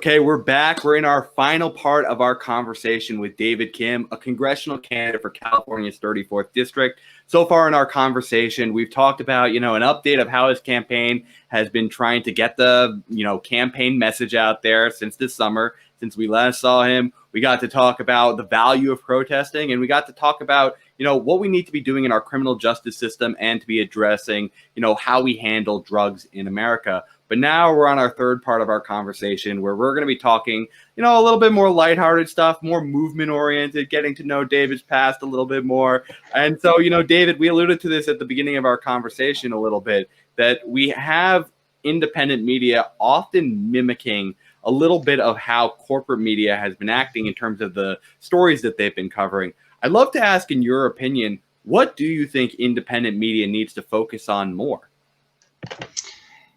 Okay, we're back. We're in our final part of our conversation with David Kim, a congressional candidate for California's 34th district. So far in our conversation, we've talked about, an update of how his campaign has been trying to get the, campaign message out there since this summer, since we last saw him. We got to talk about the value of protesting, and we got to talk about, what we need to be doing in our criminal justice system and to be addressing, how we handle drugs in America. But now we're on our third part of our conversation where we're going to be talking, a little bit more lighthearted stuff, more movement oriented, getting to know David's past a little bit more. And so, David, we alluded to this at the beginning of our conversation a little bit, that we have independent media often mimicking a little bit of how corporate media has been acting in terms of the stories that they've been covering. I'd love to ask, in your opinion, what do you think independent media needs to focus on more?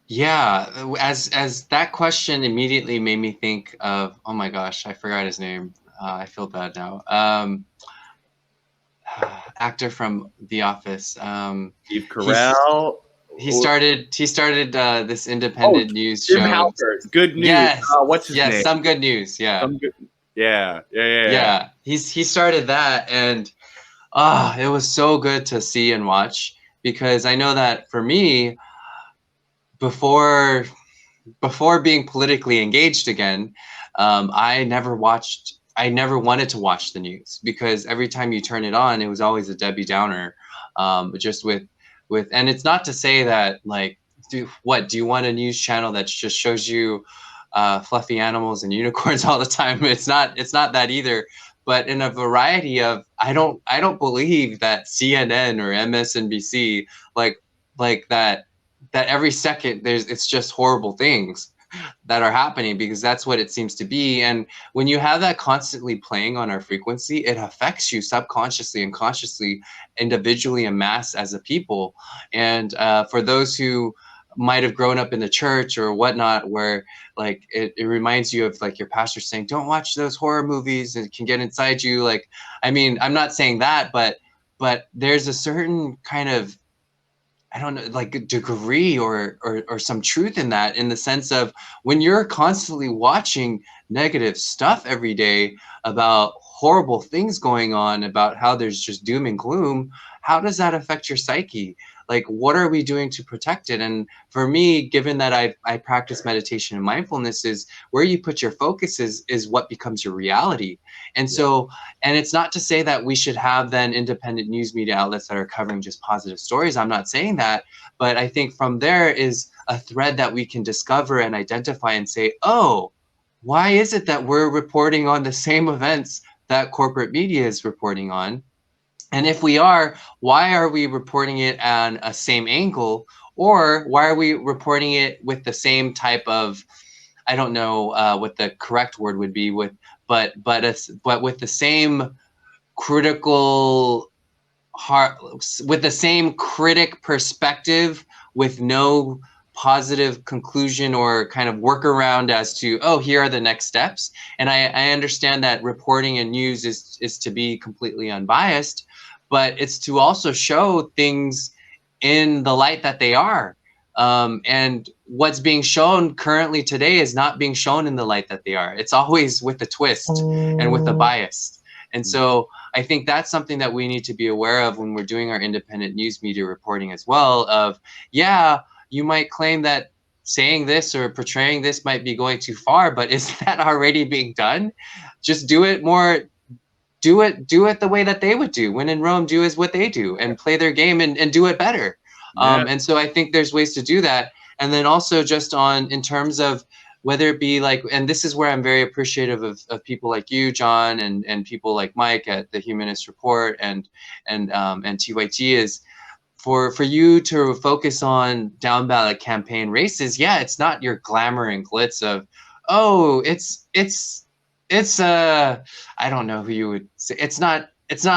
Yeah, as that question immediately made me think of, oh my gosh, I forgot his name. I feel bad now. Actor from The Office. Steve Carell. He started this independent news Jim show. Halpert. Good news. Yes. What's his name? Yes, Some Good News. Yeah. Yeah. He started that, and it was so good to see and watch, because I know that for me, before being politically engaged again, I never wanted to watch the news, because every time you turn it on, it was always a Debbie Downer. Just with, and it's not to say that, like, do you want a news channel that just shows you fluffy animals and unicorns all the time? It's not that either. But in a variety of, I don't believe that CNN or MSNBC like that every second it's just horrible things that are happening, because that's what it seems to be. And when you have that constantly playing on our frequency, it affects you subconsciously and consciously, individually and mass as a people. And for those who might have grown up in the church or whatnot, where like it reminds you of like your pastor saying, don't watch those horror movies, it can get inside you. Like, I mean, I'm not saying that, but there's a certain kind of, I don't know, like a degree or some truth in that, in the sense of, when you're constantly watching negative stuff every day about horrible things going on, about how there's just doom and gloom, how does that affect your psyche? Like, what are we doing to protect it? And for me, given that I practice meditation and mindfulness, is where you put your focus is what becomes your reality. And so, and it's not to say that we should have then independent news media outlets that are covering just positive stories. I'm not saying that, but I think from there is a thread that we can discover and identify and say, oh, why is it that we're reporting on the same events that corporate media is reporting on? And if we are, why are we reporting it on a same angle? Or why are we reporting it with the same type of, I don't know what the correct word would be, but with the same critical heart, with the same critic perspective, with no positive conclusion or kind of workaround as to, oh, here are the next steps. And I understand that reporting and news is to be completely unbiased, but it's to also show things in the light that they are. And what's being shown currently today is not being shown in the light that they are. It's always with a twist and with a bias. And so I think that's something that we need to be aware of when we're doing our independent news media reporting as well, of, yeah, you might claim that saying this or portraying this might be going too far, but is that already being done? Just do it more. Do it the way that they would do. When in Rome, do as what they do, and play their game and do it better. And so I think there's ways to do that. And then also just in terms of whether it be like, and this is where I'm very appreciative of people like you, John, and people like Mike at the Humanist Report and TYT, is for you to focus on down ballot campaign races. Yeah, it's not your glamour and glitz of, oh, it's I don't know who you would say. It's not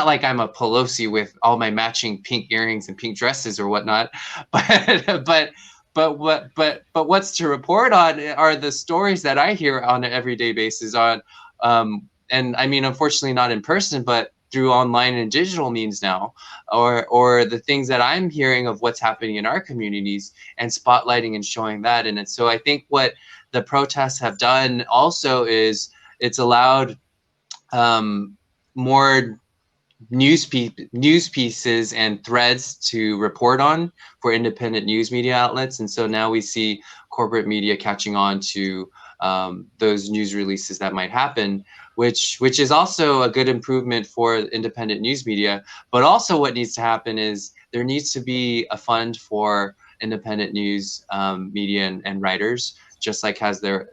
like I'm a Pelosi with all my matching pink earrings and pink dresses or whatnot, but what's to report on are the stories that I hear on an everyday basis on, and I mean, unfortunately not in person, but through online and digital means now, or the things that I'm hearing of what's happening in our communities, and spotlighting and showing that. And so I think what the protests have done also is it's allowed more news pieces and threads to report on for independent news media outlets. And so now we see corporate media catching on to those news releases that might happen, which is also a good improvement for independent news media. But also what needs to happen is there needs to be a fund for independent news media and writers, just like as there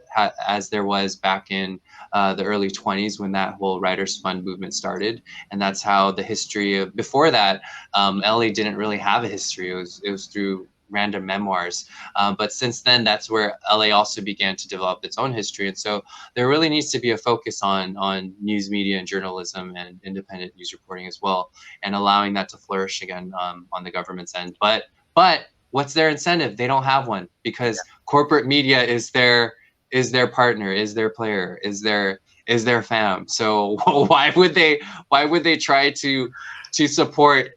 was back in the early 20s when that whole Writers Fund movement started. And that's how the history of, before that, LA didn't really have a history. It was through random memoirs. But since then, that's where LA also began to develop its own history. And so there really needs to be a focus on news media and journalism and independent news reporting as well, and allowing that to flourish again on the government's end. But what's their incentive? They don't have one, because corporate media is their partner, is their player, is their fam. So why would they try to support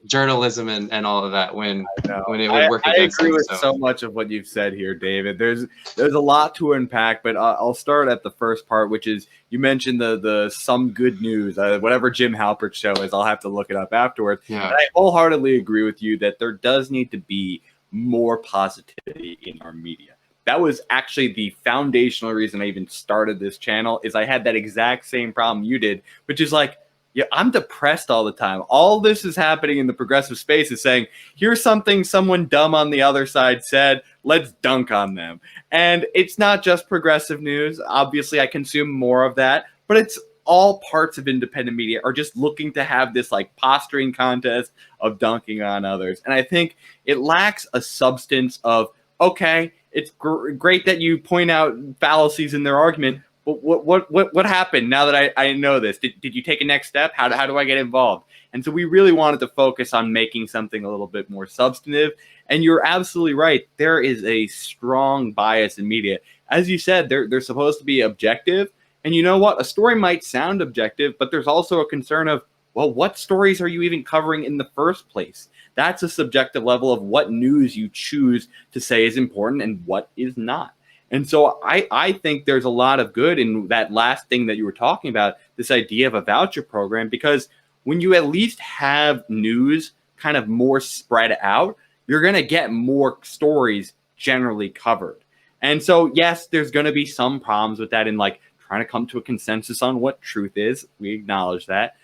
journalism and all of that when it would work against them? I agree with so much of what you've said here, David. There's a lot to unpack, but I'll start at the first part, which is you mentioned the some good news, whatever Jim Halpert's show is. I'll have to look it up afterwards. Yeah. And I wholeheartedly agree with you that there does need to be more positivity in our media. That was actually the foundational reason I even started this channel, is I had that exact same problem you did, which is like, yeah, I'm depressed all the time. All this is happening in the progressive space is saying, here's something someone dumb on the other side said, let's dunk on them. And it's not just progressive news. Obviously, I consume more of that, but it's all parts of independent media are just looking to have this like posturing contest of dunking on others. And I think it lacks a substance of, okay, it's great that you point out fallacies in their argument, but what happened now that I know this? Did you take a next step? How do I get involved? And so we really wanted to focus on making something a little bit more substantive. And you're absolutely right. There is a strong bias in media. As you said, they're supposed to be objective. And you know what? A story might sound objective, but there's also a concern of, well, what stories are you even covering in the first place? That's a subjective level of what news you choose to say is important and what is not. And so I think there's a lot of good in that last thing that you were talking about, this idea of a voucher program, because when you at least have news kind of more spread out, you're going to get more stories generally covered. And so, yes, there's going to be some problems with that in like trying to come to a consensus on what truth is. We acknowledge that.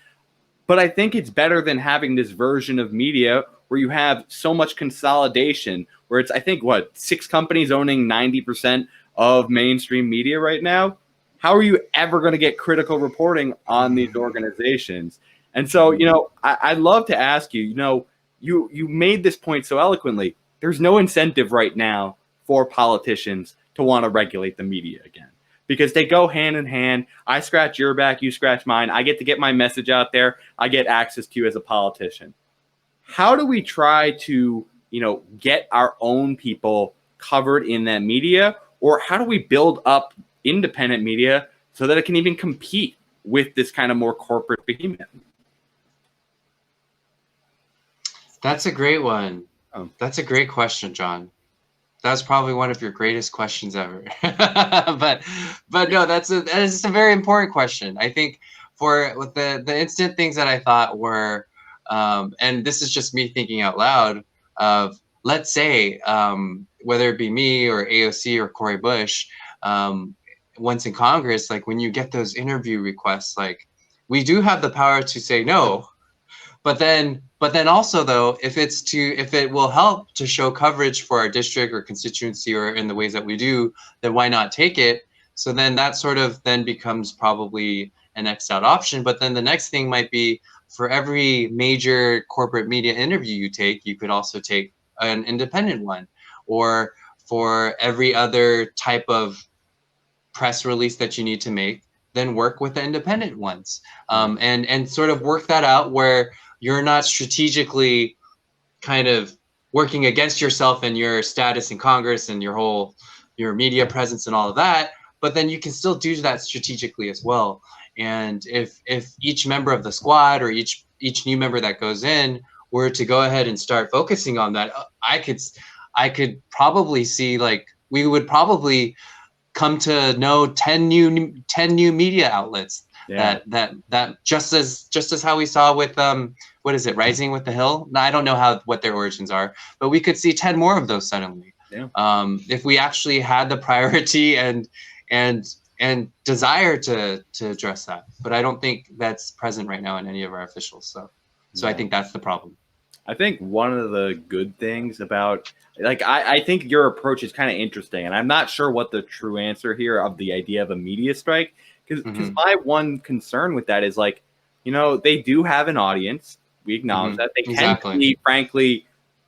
But I think it's better than having this version of media where you have so much consolidation, where it's, I think, 6 companies owning 90% of mainstream media right now. How are you ever going to get critical reporting on these organizations? And so, I'd love to ask you, you made this point so eloquently. There's no incentive right now for politicians to want to regulate the media again, because they go hand in hand. I scratch your back, you scratch mine. I get to get my message out there. I get access to you as a politician. How do we try to, get our own people covered in that media? Or how do we build up independent media so that it can even compete with this kind of more corporate behemoth? That's a great one. That's a great question, John. That's probably one of your greatest questions ever. but no, that is a very important question. I think with the instant things that I thought were, and this is just me thinking out loud, of let's say, whether it be me or AOC or Cori Bush, once in Congress, like when you get those interview requests, like we do have the power to say no, but then also though, if it will help to show coverage for our district or constituency or in the ways that we do, then why not take it? So then that sort of then becomes probably an X'd out option. But then the next thing might be, for every major corporate media interview you take, you could also take an independent one, or for every other type of press release that you need to make, then work with the independent ones, and sort of work that out where you're not strategically kind of working against yourself and your status in Congress and your media presence and all of that, but then you can still do that strategically as well. And if each member of the squad or each new member that goes in were to go ahead and start focusing on that, I could probably see like we would probably come to know 10 new media outlets. Yeah. That just as how we saw with what is it, Rising with the Hill? Now, I don't know what their origins are, but we could see 10 more of those suddenly. Yeah. If we actually had the priority and desire to address that. But I don't think that's present right now in any of our officials. So I think that's the problem. I think one of the good things about, like, I think your approach is kind of interesting, and I'm not sure what the true answer here of the idea of a media strike, because my one concern with that is, like, you know, they do have an audience. We acknowledge that. They tend to be, frankly,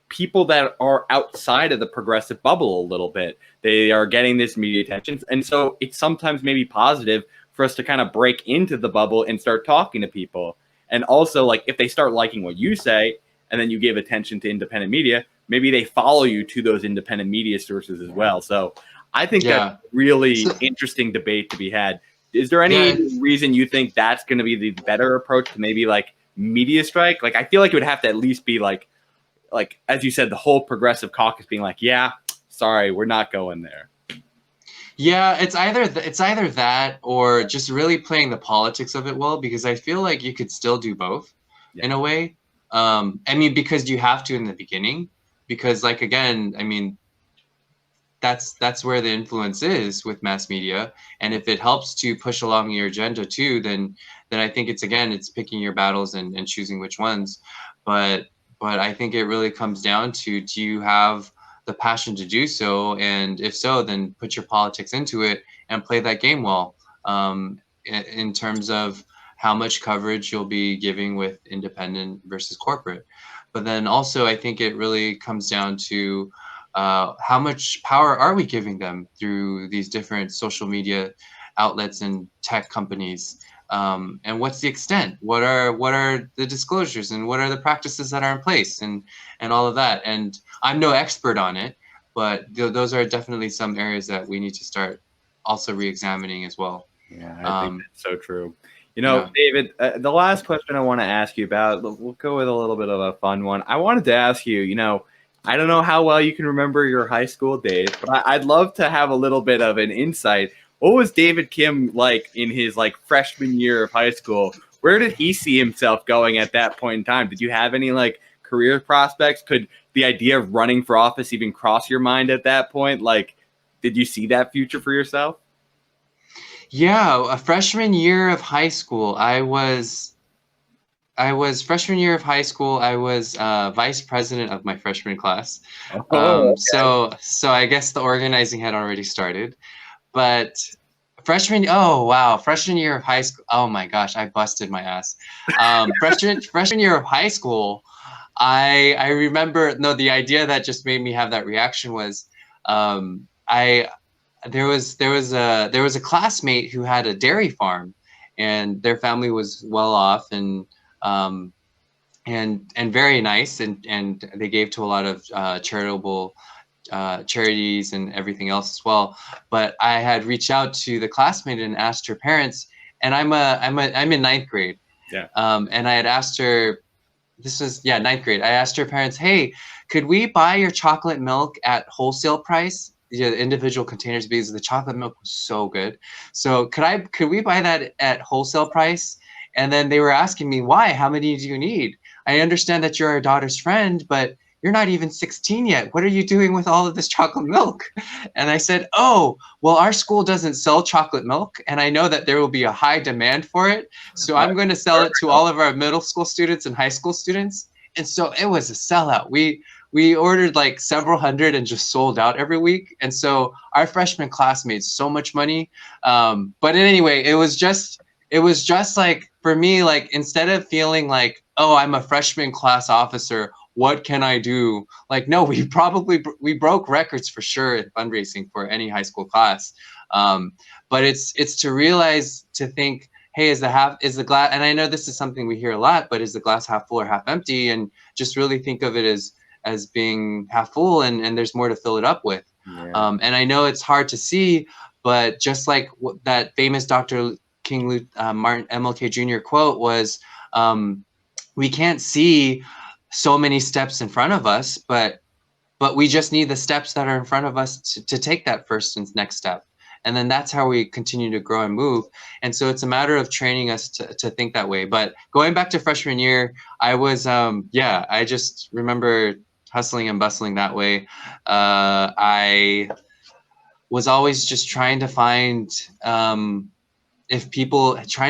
people that are outside of the progressive bubble a little bit. They are getting this media attention, and so it's sometimes maybe positive for us to kind of break into the bubble and start talking to people. And also, like, if they start liking what you say, and then you give attention to independent media, maybe they follow you to those independent media sources as well. So I think that's a really interesting debate to be had. Is there any reason you think that's going to be the better approach to maybe, like, media strike? Like, I feel like it would have to at least be like, as you said, the whole progressive caucus being like, yeah, sorry, we're not going there. Yeah, it's either that or just really playing the politics of it well, because I feel like you could still do both in a way. I mean, because you have to in the beginning, because, like, again, I mean, that's where the influence is with mass media. And if it helps to push along your agenda too, then I think it's picking your battles and choosing which ones. But I think it really comes down to, do you have the passion to do so? And if so, then put your politics into it and play that game well, in terms of how much coverage you'll be giving with independent versus corporate. But then also, I think it really comes down to how much power are we giving them through these different social media outlets and tech companies, and what's the extent? What are the disclosures, and what are the practices that are in place, and all of that. And I'm no expert on it, but those are definitely some areas that we need to start also re-examining as well. Yeah, I think that's so true. You know, David, the last question I want to ask you about, we'll go with a little bit of a fun one. I wanted to ask you, you know, I don't know how well you can remember your high school days, but I'd love to have a little bit of an insight. What was David Kim like in his, like, freshman year of high school? Where did he see himself going at that point in time? Did you have any, like, career prospects? Could the idea of running for office even cross your mind at that point? Like, did you see that future for yourself? Yeah, a freshman year of high school, I was freshman year of high school. I was vice president of my freshman class. Okay. So I guess the organizing had already started. But freshman year of high school. Oh my gosh, I busted my ass. Freshman year of high school, I remember, the idea that just made me have that reaction was, there was a classmate who had a dairy farm, and their family was well off and very nice, and they gave to a lot of charitable charities and everything else as well. But I had reached out to the classmate and asked her parents, and I'm in ninth grade. Yeah. And I had asked her, ninth grade. I asked her parents, hey, could we buy your chocolate milk at wholesale price? The individual containers, because the chocolate milk was so good. So could we buy that at wholesale price? And then they were asking me, why? How many do you need? I understand that you're our daughter's friend, but you're not even 16 yet. What are you doing with all of this chocolate milk? And I said, oh, well, our school doesn't sell chocolate milk, and I know that there will be a high demand for it. So I'm going to sell it to all of our middle school students and high school students. And so it was a sellout. We ordered like several hundred and just sold out every week. And so our freshman class made so much money. But anyway, it was just like, for me, like, instead of feeling like, oh, I'm a freshman class officer, what can I do? Like, no, we broke records for sure in fundraising for any high school class. But it's to realize, to think, hey, is the glass, and I know this is something we hear a lot, but is the glass half full or half empty? And just really think of it as being half full, and there's more to fill it up with. Yeah. And I know it's hard to see, but just like that famous Dr. Martin MLK Jr. quote was, we can't see so many steps in front of us, but but we just need the steps that are in front of us to take that first and next step. And then that's how we continue to grow and move. And so it's a matter of training us to think that way. But going back to freshman year, I was, I just remember hustling and bustling that way. I was always just trying to find trying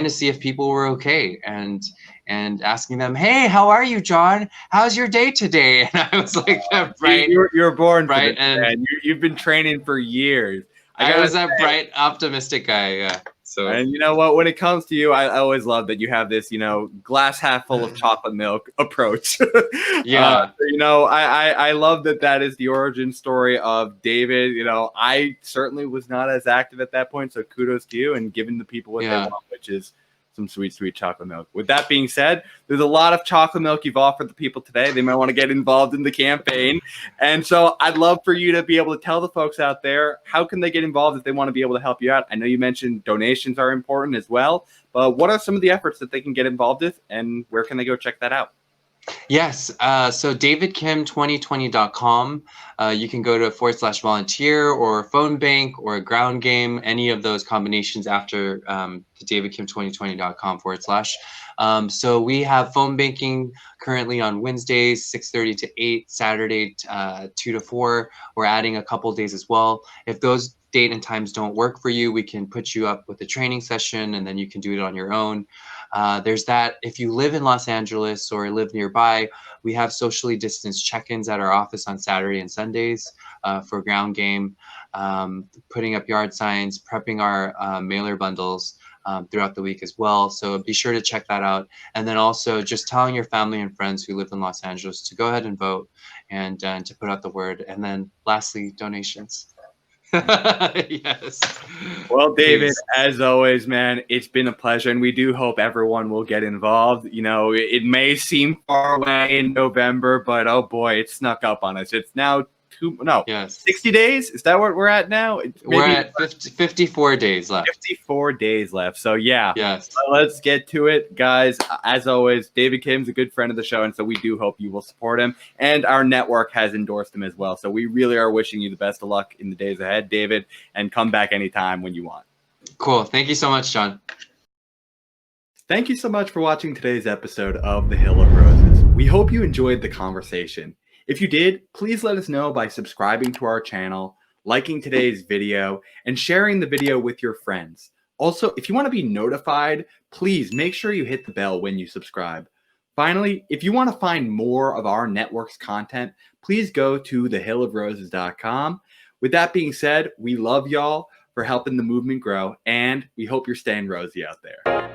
to see if people were okay, and asking them, hey, how are you, John? How's your day today? And I was like that bright. You're born for right, this, man. You've been training for years. I was that bright, optimistic guy. Yeah. So, and you know what? When it comes to you, I always love that you have this, glass half full of chocolate milk approach. Yeah. I love that is the origin story of David. I certainly was not as active at that point, so kudos to you and giving the people what they want, which is some sweet, sweet chocolate milk. With that being said, there's a lot of chocolate milk you've offered the people today. They might want to get involved in the campaign. And so I'd love for you to be able to tell the folks out there, how can they get involved if they want to be able to help you out? I know you mentioned donations are important as well, but what are some of the efforts that they can get involved with, and where can they go check that out? Yes. So davidkim2020.com. You can go to /volunteer or phone bank or a ground game, any of those combinations after the davidkim2020.com /. So we have phone banking currently on Wednesdays, 6:30 to 8, Saturday, 2 to 4. We're adding a couple days as well. If those date and times don't work for you, we can put you up with a training session, and then you can do it on your own. There's that. If you live in Los Angeles or live nearby, we have socially distanced check-ins at our office on Saturday and Sundays for ground game, putting up yard signs, prepping our mailer bundles throughout the week as well. So be sure to check that out. And then also just telling your family and friends who live in Los Angeles to go ahead and vote and to put out the word. And then lastly, donations. Yes. Well, David, Please. as always, man, it's been a pleasure, and we do hope everyone will get involved. It may seem far away in November, but oh boy, it snuck up on us. It's now 60 days. Is that what we're at now? We're at 54 days left. 54 days left. So yeah, yes. Let's get to it, guys. As always, David Kim's a good friend of the show, and so we do hope you will support him. And our network has endorsed him as well. So we really are wishing you the best of luck in the days ahead, David, and come back anytime when you want. Cool. Thank you so much, John. Thank you so much for watching today's episode of The Hill of Roses. We hope you enjoyed the conversation. If you did, please let us know by subscribing to our channel, liking today's video, and sharing the video with your friends. Also, if you want to be notified, please make sure you hit the bell when you subscribe. Finally, if you want to find more of our network's content, please go to thehillofroses.com. With that being said, we love y'all for helping the movement grow, and we hope you're staying rosy out there.